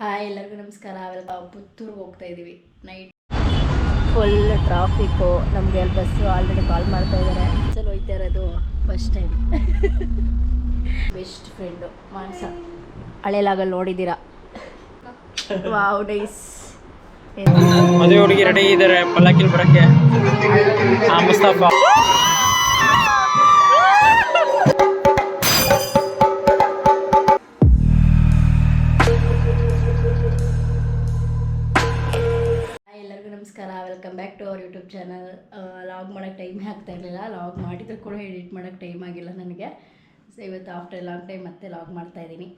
Hi ಎಲ್ಲರಿಗೂ ನಮಸ್ಕಾರ. ಪುತ್ತೂರಿಗೆ ಹೋಗ್ತಾ ಇದ್ದೀವಿ. Night full traffic. ನಮಗೆ ಅಲ್ಲಿ ಬಸ್ಸು ಆಲ್ರೆಡಿ ಕಾಲ್ ಮಾಡ್ತಾ ಇದ್ದಾರೆ. ಬಸ್ಸಲ್ಲಿ ಹೋಗ್ತಾ ಇರೋದು first time. Best friend Manasa, ಹಳೇಲಾಗಲ್ಲಿ ನೋಡಿದ್ದೀರಾ? Wow nice. ಮದುವೆ ಹುಡುಗಿ ರೆಡಿ ಇದ್ದಾರೆ ಪಲ್ಲಕ್ಕಿಲ್ ಬರಕ್ಕೆ. ಮುಸ್ತಫಾ ನಮಸ್ಕಾರ, welcome back to our YouTube channel. Log ಮಾಡೋಕ್ಕೆ ಟೈಮೇ ಆಗ್ತಾ ಇರಲಿಲ್ಲ. ಲಾಗ್ ಮಾಡಿದ್ರು ಕೂಡ ಎಡಿಟ್ ಮಾಡೋಕ್ಕೆ ಟೈಮ್ ಆಗಿಲ್ಲ ನನಗೆ. ಸೊ ಇವತ್ತು ಆಫ್ಟರ್ ಲಾಂಗ್ ಟೈಮ್ ಮತ್ತೆ ಲಾಗ್ ಮಾಡ್ತಾಯಿದ್ದೀನಿ.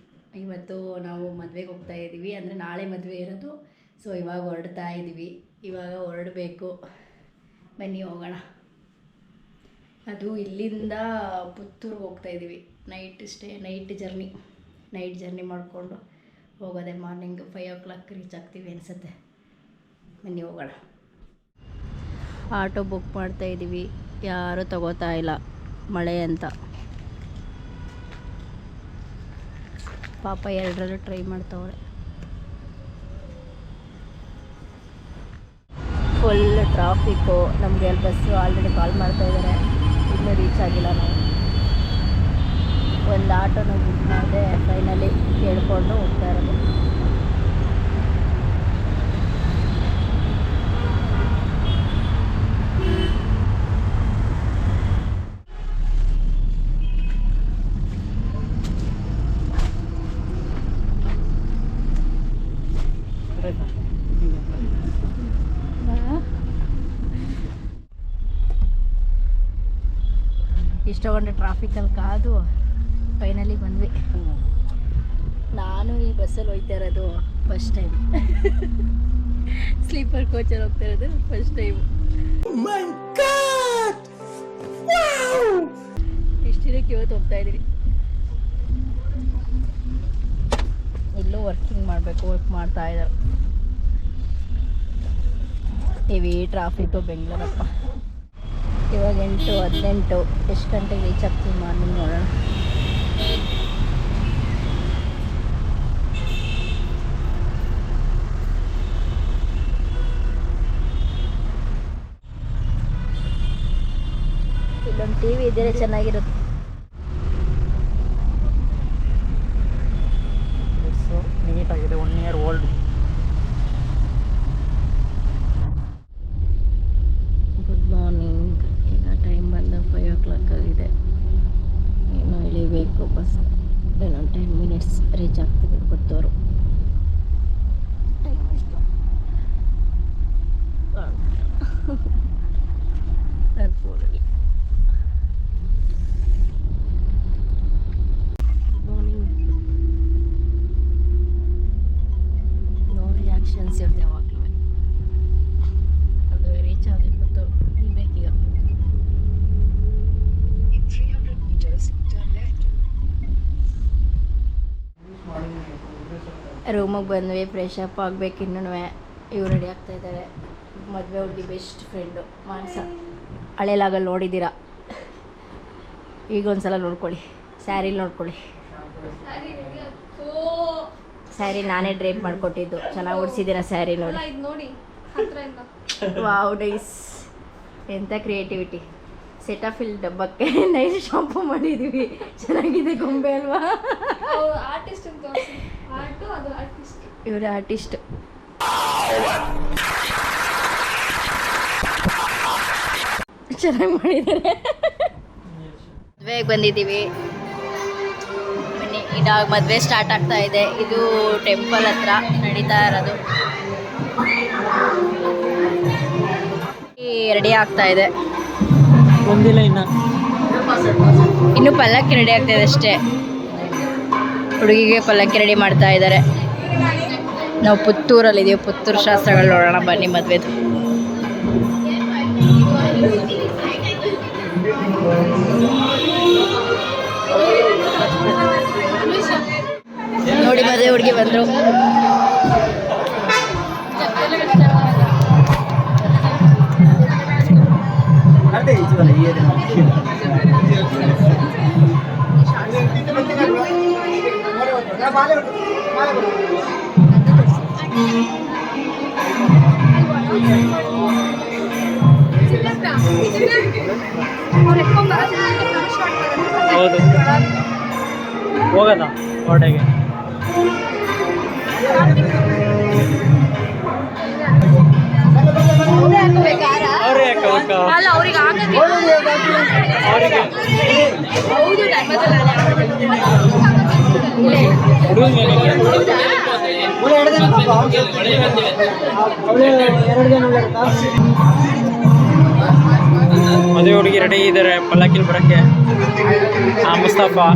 ಇವತ್ತು ನಾವು ಮದುವೆಗೆ ಹೋಗ್ತಾ ಇದ್ದೀವಿ, ಅಂದರೆ ನಾಳೆ ಮದುವೆ ಇರೋದು. ಸೊ ಇವಾಗ ಹೊರಡ್ತಾ ಇದ್ದೀವಿ, ಇವಾಗ ಹೊರಡಬೇಕು. ಬನ್ನಿ ಹೋಗೋಣ. ಅದು ಇಲ್ಲಿಂದ ಪುತ್ತೂರಿಗೆ ಹೋಗ್ತಾ ಇದ್ದೀವಿ. ನೈಟ್ ಜರ್ನಿ ಮಾಡಿಕೊಂಡು ಹೋಗೋದೆ. ಮಾರ್ನಿಂಗ್ 5 o'clock ರೀಚ್ ಆಗ್ತೀವಿ ಅನಿಸುತ್ತೆ. ಬನ್ನಿ ಹೋಗೋಣ. ಆಟೋ ಬುಕ್ ಮಾಡ್ತಾ ಇದ್ದೀವಿ, ಯಾರೂ ತಗೋತಾ ಇಲ್ಲ ಮಳೆ ಅಂತ. ಪಾಪ ಎರಡರಲ್ಲೂ ಟ್ರೈ ಮಾಡ್ತಾವ್ರೆ. Full traffic. ನಮಗೆ ಅಲ್ಲಿ ಬಸ್ಸು ಆಲ್ರೆಡಿ ಕಾಲ್ ಮಾಡ್ತಾ ಇದ್ದಾರೆ, ಇನ್ನೂ ರೀಚ್ ಆಗಿಲ್ಲ. ನಾವು ಒಂದು ಆಟೋನ ಬುಕ್ ಮಾಡಿದೆ, ಫೈನಲಿ ಕೇಳಿಕೊಂಡು ಹೋಗ್ತಾ ಇರೋದು. ಇಷ್ಟೊಂದು ಟ್ರಾಫಿಕಲ್ಲಿ ಕಾದು ಫೈನಲಿ ಬಂದ್ವಿ. ನಾನು ಈ ಬಸ್ಸಲ್ಲಿ ಹೋಗ್ತಾ ಇರೋದು ಫಸ್ಟ್ ಟೈಮ್. ಸ್ಲೀಪರ್ ಕೋಚಲ್ಲಿ ಹೋಗ್ತಾ ಇರೋದು ಫಸ್ಟ್ ಟೈಮ್. ಇಷ್ಟು ದಿನಕ್ಕೆ ಇವತ್ತು ಹೋಗ್ತಾ ಇದ್ದೀವಿ. ಇಲ್ಲೂ ವರ್ಕ್ ಮಾಡ್ತಾ ಇದ್ದಾರೆ. ಹೆವಿ ಟ್ರಾಫಿಕ್ಕು ಬೆಂಗಳೂರಪ್ಪ. ಇವಾಗ 8:18. ಎಷ್ಟು ಗಂಟೆಗೆ ರೀಚ್ ಆಗ್ತೀವಿ ಮಾರ್ನಿಂಗ್ ನೋಡೋಣ. ಇಲ್ಲೊಂದು TV ಇದ್ದರೆ ಚೆನ್ನಾಗಿರುತ್ತೆ. ನೀಟಾಗಿದೆ, 1 year ಓಲ್ಡ್. Good morning. ಈಗ ಟೈಮ್ ಬಂದು 5 o'clock ಆಗಿದೆ. ಇನ್ನೂ ಇಳಿಬೇಕು ಬಸ್. ಇನ್ನೊಂದು 10 minutes ರೀಚ್ ಆಗ್ತೀವಿ ಪುತ್ತೂರು. ಟೈಮ್ ಎಷ್ಟು? ಫೋನಲ್ಲಿ ಗುಡ್ ಮಾರ್ನಿಂಗ್. ನೋ ರಿಯಾಕ್ಷನ್ಸ್ ಇರುತ್ತೆ ಯಾವಾಗಲೂ. ಅದು ರೀಚ್ ಆಗಿ ಪುತ್ತೂರು ಇಳ್ಬೇಕೀಗ. ರೂಮಿಗೆ ಬಂದ್ವಿ, ಫ್ರೆಶ್ ಅಪ್ ಆಗಬೇಕು. ಇನ್ನೂ ಇವ್ರು ರೆಡಿ ಆಗ್ತಾ ಇದ್ದಾರೆ. ಮದುವೆ ಹುಡುಗಿ ಬೆಸ್ಟ್ ಫ್ರೆಂಡು ಮಾನಸ, ಹಳೇಲಾಗಲ್ಲಿ ನೋಡಿದ್ದೀರಾ? ಈಗ ಒಂದ್ಸಲ ನೋಡ್ಕೊಳ್ಳಿ, ಸ್ಯಾರಿಲಿ ನೋಡ್ಕೊಳ್ಳಿ. ಸ್ಯಾರಿ ನಾನೇ ಡ್ರೇಪ್ ಮಾಡಿಕೊಟ್ಟಿದ್ದು. ಚೆನ್ನಾಗಿ ಉಡ್ಸಿದ್ದೀರಾ ಸ್ಯಾರಿ ನೋಡಿ. Wow nice. ಎಂಥ ಕ್ರಿಯೇಟಿವಿಟಿ. ಸೆಟಾಫಿಲ್ ಡಬ್ಬಕ್ಕೆ ನೈಸ್ ಶಾಂಪು ಮಾಡಿದ್ದೀವಿ. ಚೆನ್ನಾಗಿದೆ ಗೊಂಬೆ ಅಲ್ವಾ? ಇವರು ಆರ್ಟಿಸ್ಟ್. ಚೆನ್ನಾಗಿ ಮಾಡಿದ್ದಾರೆ. ಮದುವೆಗೆ ಬಂದಿದ್ದೀವಿ. ಬನ್ನಿ, ಇದಾಗ ಮದುವೆ ಸ್ಟಾರ್ಟ್ ಆಗ್ತಾ ಇದೆ. ಇದು ಟೆಂಪಲ್ ಹತ್ರ ನಡೀತಾ ಇರೋದು. ರೆಡಿ ಆಗ್ತಾ ಇದೆ. ಬಂದಿಲ್ಲ ಇನ್ನು ಪಲ್ಲಕ್ಕಿ ರೆಡಿ ಆಗ್ತಾ ಇದೆ ಅಷ್ಟೇ. ಹುಡುಗಿಗೆ ಪಲ್ಲಕ್ಕಿ ರೆಡಿ ಮಾಡ್ತಾ ಇದ್ದಾರೆ. ನಾವು ಪುತ್ತೂರಲ್ಲಿದ್ದೀವಿ. ಪುತ್ತೂರು ಶಾಸ್ತ್ರಗಳು ನೋಡೋಣ ಬನ್ನಿ ಮದುವೆದು. ನೋಡಿ ಮದುವೆ ಹುಡುಗಿ ಬಂದರು. ಹೌದು ಹೋಗೋದ ಹೊರಡೆಗೆ. ಅವ್ರೇ ಯಾಕಕ್ಕ ಅಲ್ಲ ಅವ್ರಿಗೆ ಆಗಕ್ಕೆ ಅವರಿಗೆ ಹೌದು ಹುಡುಗ ಮೇಲೆ ಮದುವೆ ಹುಡುಗಿ ರೆಡಿ ಇದ್ದಾರೆ ಪಲ್ಲಕ್ಕಿಲ್ ಬರಕ್ಕೆ. ಮುಸ್ತಫಾ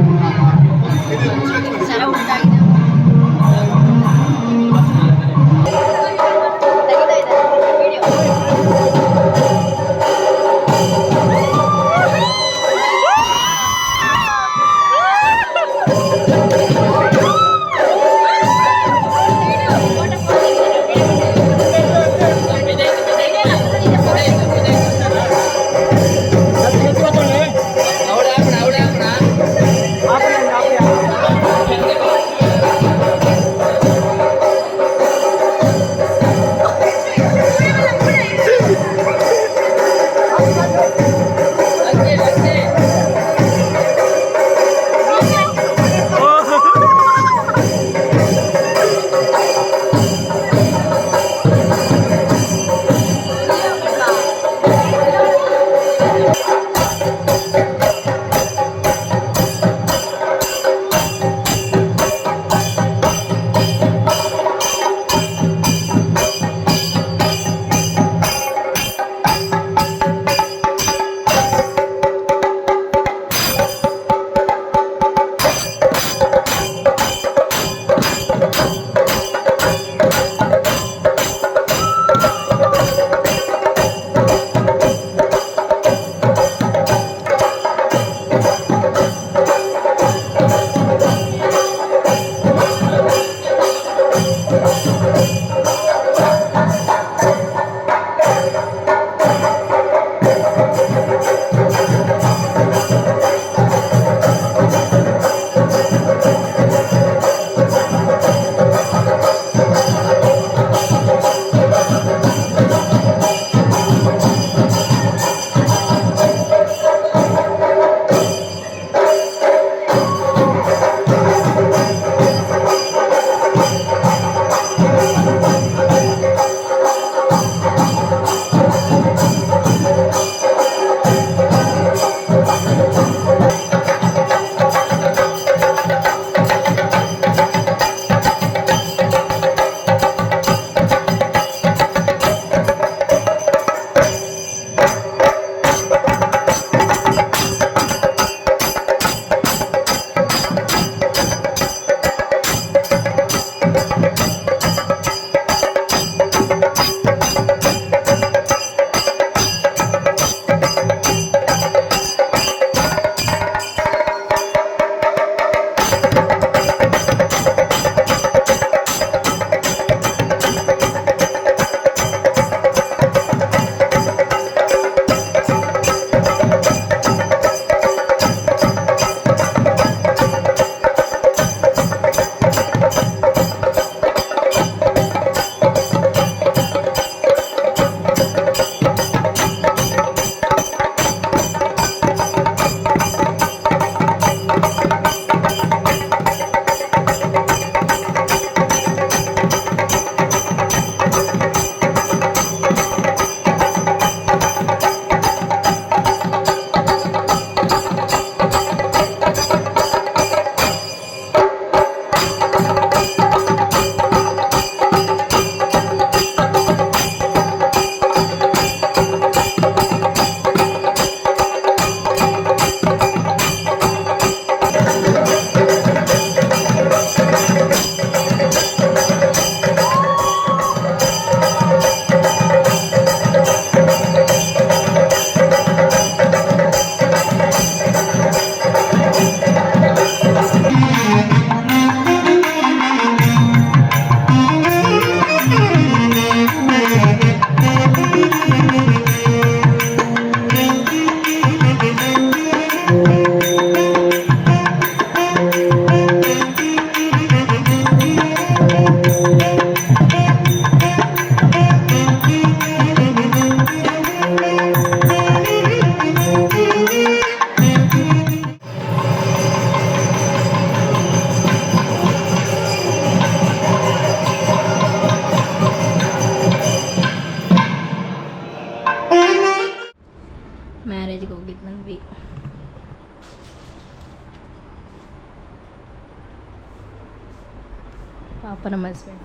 ಪಾಪ ನಮ್ಮ ಹಸ್ಬೆಂಡ್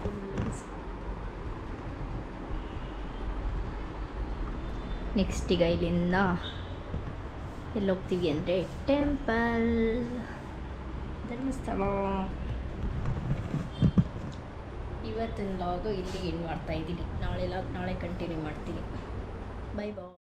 ನೆಕ್ಸ್ಟ್ ಈಗ ಇಲ್ಲಿಂದ ಎಲ್ಲಿ ಹೋಗ್ತೀವಿ ಅಂದರೆ ಟೆಂಪಲ್ ಧರ್ಮಸ್ಥಳ. ಇವತ್ತಿನ ಲಾಗು ಇಲ್ಲಿಗೆ ಎಂಡ್ ಮಾಡ್ತಾಯಿದ್ದೀನಿ. ನಾಳೆ ಕಂಟಿನ್ಯೂ ಮಾಡ್ತೀನಿ. ಬೈ ಬಾಯ್.